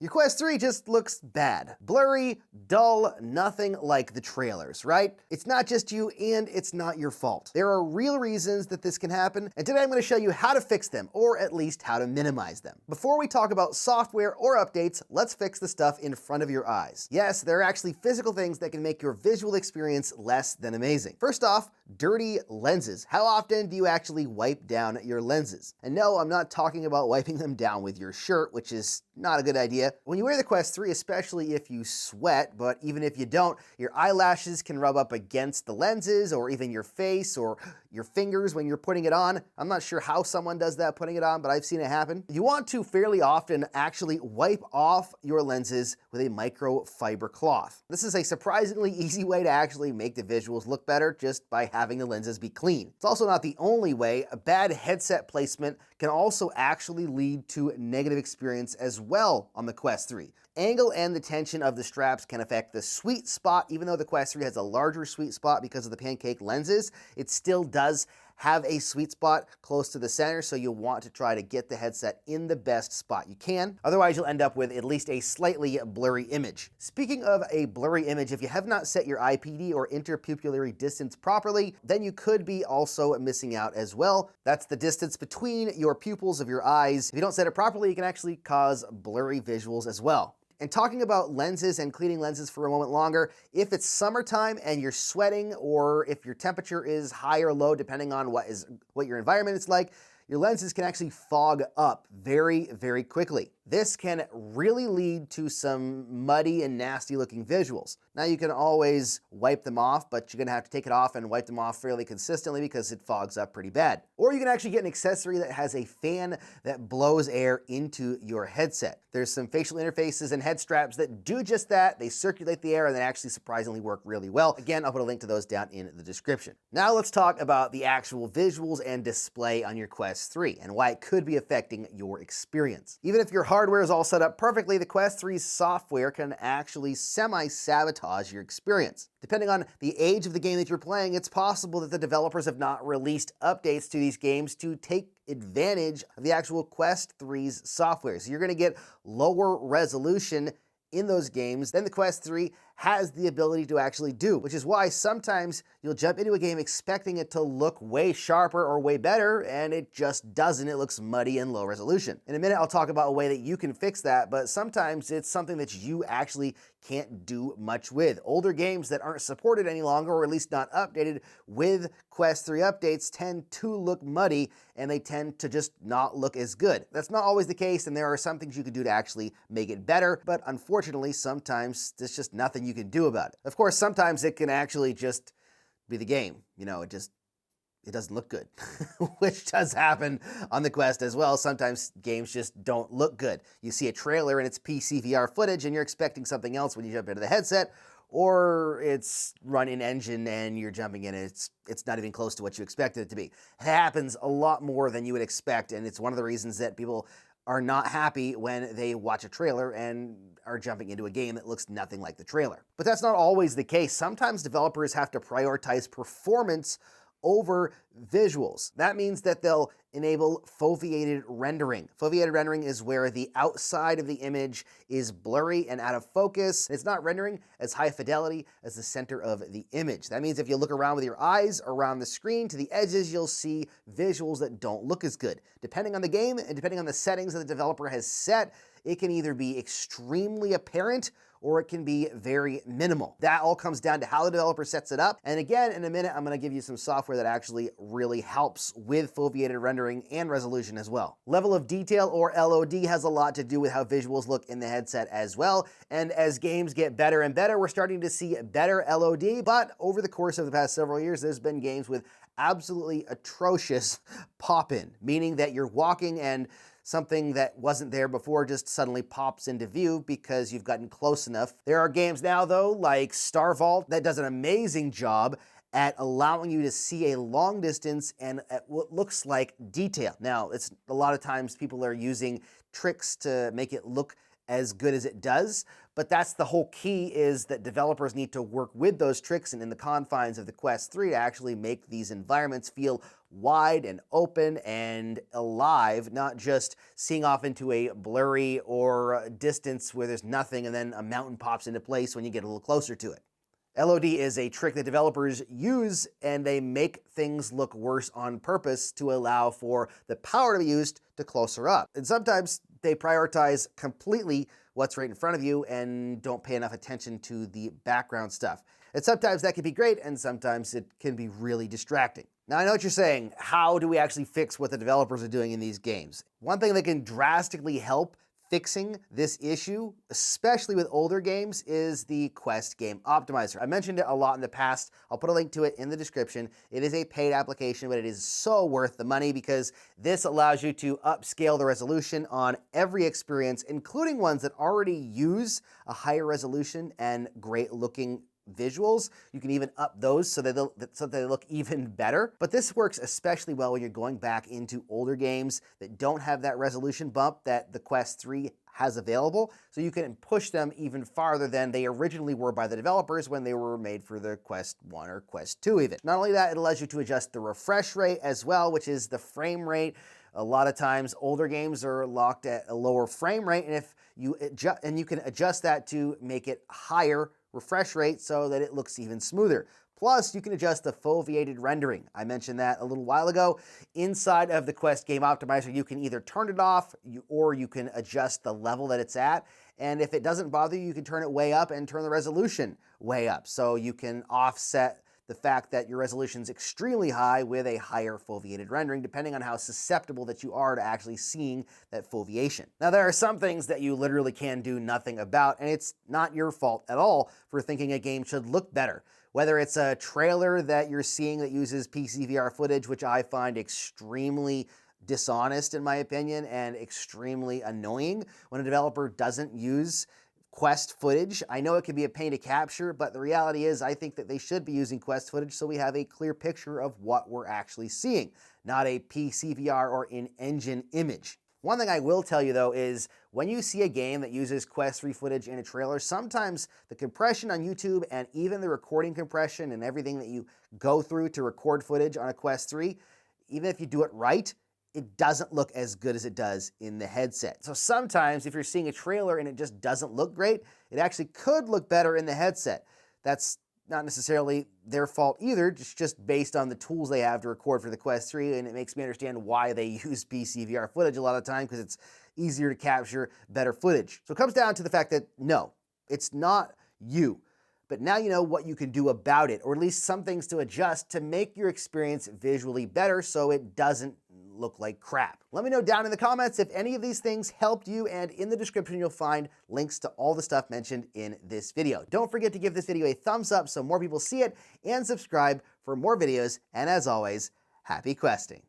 Your Quest 3 just looks bad. Blurry, dull, nothing like the trailers, right? It's not just you, and it's not your fault. There are real reasons that this can happen, and today I'm going to show you how to fix them, or at least how to minimize them. Before we talk about software or updates, let's fix the stuff in front of your eyes. Yes, there are actually physical things that can make your visual experience less than amazing. First off, dirty lenses. How often do you actually wipe down your lenses? And no, I'm not talking about wiping them down with your shirt, which is not a good idea. When you wear the Quest 3, especially if you sweat, but even if you don't, your eyelashes can rub up against the lenses or even your face or your fingers when you're putting it on. I'm not sure how someone does that putting it on, but I've seen it happen. You want to fairly often actually wipe off your lenses with a microfiber cloth. This is a surprisingly easy way to actually make the visuals look better just by having the lenses be clean. It's also not the only way. A bad headset placement can also actually lead to a negative experience as well on the Quest 3. Angle and the tension of the straps can affect the sweet spot. Even though the Quest 3 has a larger sweet spot because of the pancake lenses, it still does have a sweet spot close to the center, so you'll want to try to get the headset in the best spot you can. Otherwise, you'll end up with at least a slightly blurry image. Speaking of a blurry image, if you have not set your IPD or interpupillary distance properly, then you could be also missing out as well. That's the distance between your pupils of your eyes. If you don't set it properly, it can actually cause blurry visuals as well. And talking about lenses and cleaning lenses for a moment longer, if it's summertime and you're sweating, or if your temperature is high or low, depending on what your environment is like, your lenses can actually fog up very, very quickly. This can really lead to some muddy and nasty looking visuals. Now you can always wipe them off, but you're gonna have to take it off and wipe them off fairly consistently because it fogs up pretty bad. Or you can actually get an accessory that has a fan that blows air into your headset. There's some facial interfaces and head straps that do just that. They circulate the air and they actually surprisingly work really well. Again, I'll put a link to those down in the description. Now let's talk about the actual visuals and display on your Quest 3 and why it could be affecting your experience. Even if your hardware is all set up perfectly, the Quest 3's software can actually semi-sabotage your experience. Depending on the age of the game that you're playing, it's possible that the developers have not released updates to these games to take advantage of the actual Quest 3's software. So you're going to get lower resolution in those games than the Quest 3 has the ability to actually do, which is why sometimes you'll jump into a game expecting it to look way sharper or way better, and it just doesn't. It looks muddy and low resolution. In a minute, I'll talk about a way that you can fix that, but sometimes it's something that you actually can't do much with. Older games that aren't supported any longer, or at least not updated with Quest 3 updates, tend to look muddy, and they tend to just not look as good. That's not always the case, and there are some things you can do to actually make it better, but unfortunately, sometimes there's just nothing you can do about it. Of course, sometimes it can actually just be the game. You know, it doesn't look good, which does happen on the Quest as well. Sometimes games just don't look good. You see a trailer and it's PC VR footage and you're expecting something else when you jump into the headset, or it's run in engine and you're jumping in and it's not even close to what you expected it to be. It happens a lot more than you would expect, and it's one of the reasons that people are not happy when they watch a trailer and are jumping into a game that looks nothing like the trailer. But that's not always the case. Sometimes developers have to prioritize performance over visuals. That means that they'll enable foveated rendering. Foveated rendering is where the outside of the image is blurry and out of focus. It's not rendering as high fidelity as the center of the image. That means if you look around with your eyes around the screen to the edges, you'll see visuals that don't look as good. Depending on the game and depending on the settings that the developer has set, it can either be extremely apparent or it can be very minimal. That all comes down to how the developer sets it up. And again, in a minute, I'm gonna give you some software that actually really helps with foveated rendering and resolution as well. Level of detail, or LOD, has a lot to do with how visuals look in the headset as well. And as games get better and better, we're starting to see better LOD, but over the course of the past several years, there's been games with absolutely atrocious pop-in, meaning that you're walking and something that wasn't there before just suddenly pops into view because you've gotten close enough. There are games now, though, like Star Vault, that does an amazing job at allowing you to see a long distance and at what looks like detail. Now, it's a lot of times people are using tricks to make it look as good as it does, but that's the whole key, is that developers need to work with those tricks and in the confines of the Quest 3 to actually make these environments feel wide and open and alive, not just seeing off into a blurry or distance where there's nothing and then a mountain pops into place when you get a little closer to it. LOD is a trick that developers use, and they make things look worse on purpose to allow for the power to be used to closer up. And sometimes they prioritize completely what's right in front of you and don't pay enough attention to the background stuff. And sometimes that can be great, and sometimes it can be really distracting. Now, I know what you're saying. How do we actually fix what the developers are doing in these games? One thing that can drastically help fixing this issue, especially with older games, is the Quest Game Optimizer. I mentioned it a lot in the past. I'll put a link to it in the description. It is a paid application, but it is so worth the money because this allows you to upscale the resolution on every experience, including ones that already use a higher resolution and great looking visuals. You can even up those so that they look even better. But this works especially well when you're going back into older games that don't have that resolution bump that the Quest 3 has available. So you can push them even farther than they originally were by the developers when they were made for the Quest 1 or Quest 2 even. Not only that, it allows you to adjust the refresh rate as well, which is the frame rate. A lot of times older games are locked at a lower frame rate, and if you you can adjust that to make it higher refresh rate so that it looks even smoother. Plus, you can adjust the foveated rendering. I mentioned that a little while ago. Inside of the Quest Game Optimizer, you can either turn it off or you can adjust the level that it's at. And if it doesn't bother you, you can turn it way up and turn the resolution way up. So you can offset the fact that your resolution is extremely high with a higher foveated rendering, depending on how susceptible that you are to actually seeing that foveation. Now, there are some things that you literally can do nothing about, and it's not your fault at all for thinking a game should look better. Whether it's a trailer that you're seeing that uses PCVR footage, which I find extremely dishonest in my opinion and extremely annoying when a developer doesn't use Quest footage. I know it can be a pain to capture, but the reality is I think that they should be using Quest footage so we have a clear picture of what we're actually seeing, not a PCVR or in-engine image. One thing I will tell you though is when you see a game that uses Quest 3 footage in a trailer, sometimes the compression on YouTube and even the recording compression and everything that you go through to record footage on a Quest 3, even if you do it right, it doesn't look as good as it does in the headset. So sometimes if you're seeing a trailer and it just doesn't look great, it actually could look better in the headset. That's not necessarily their fault either, it's just based on the tools they have to record for the Quest 3, and it makes me understand why they use PCVR footage a lot of the time because it's easier to capture better footage. So it comes down to the fact that no, it's not you. But now you know what you can do about it, or at least some things to adjust to make your experience visually better so it doesn't look like crap. Let me know down in the comments if any of these things helped you, and in the description you'll find links to all the stuff mentioned in this video. Don't forget to give this video a thumbs up so more people see it, and subscribe for more videos, and as always, happy questing.